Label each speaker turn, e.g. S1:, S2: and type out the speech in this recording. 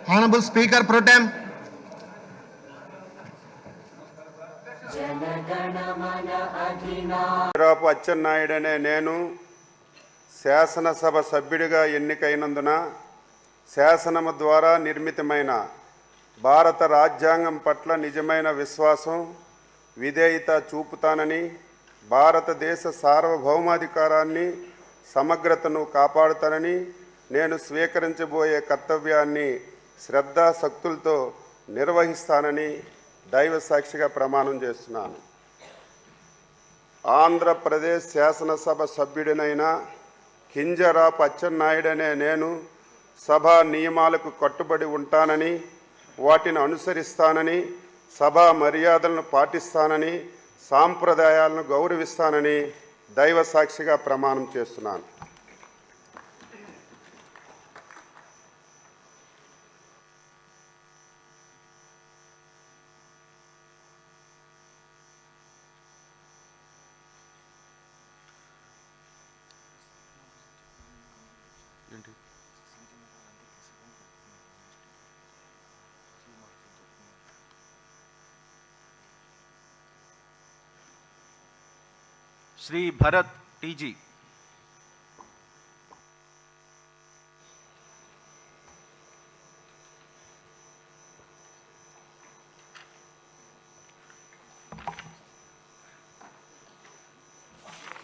S1: Honorable Speaker Pro Tem.
S2: అచ్చెన్నాయుడనే నేను శాసనసభ సభ్యుడిగా ఎన్నికైనందున శాసనము ద్వారా నిర్మితమైన భారత రాజ్యాంగం పట్ల నిజమైన విశ్వాసం విధేయత చూపుతానని, భారతదేశ సార్వభౌమాధికారాన్ని సమగ్రతను కాపాడుతానని, నేను స్వీకరించబోయే కర్తవ్యాన్ని శ్రద్ధాశక్తులతో నిర్వహిస్తానని దైవ సాక్షిగా ప్రమాణం చేస్తున్నాను. ఆంధ్రప్రదేశ్ శాసనసభ సభ్యుడినైన కింజరాపు అచ్చెన్నాయుడనే నేను సభా నియమాలకు కట్టుబడి ఉంటానని, వాటిని అనుసరిస్తానని, సభా మర్యాదలను పాటిస్తానని, సాంప్రదాయాలను గౌరవిస్తానని దైవ సాక్షిగా ప్రమాణం చేస్తున్నాను.
S3: श्री भरत टीजी।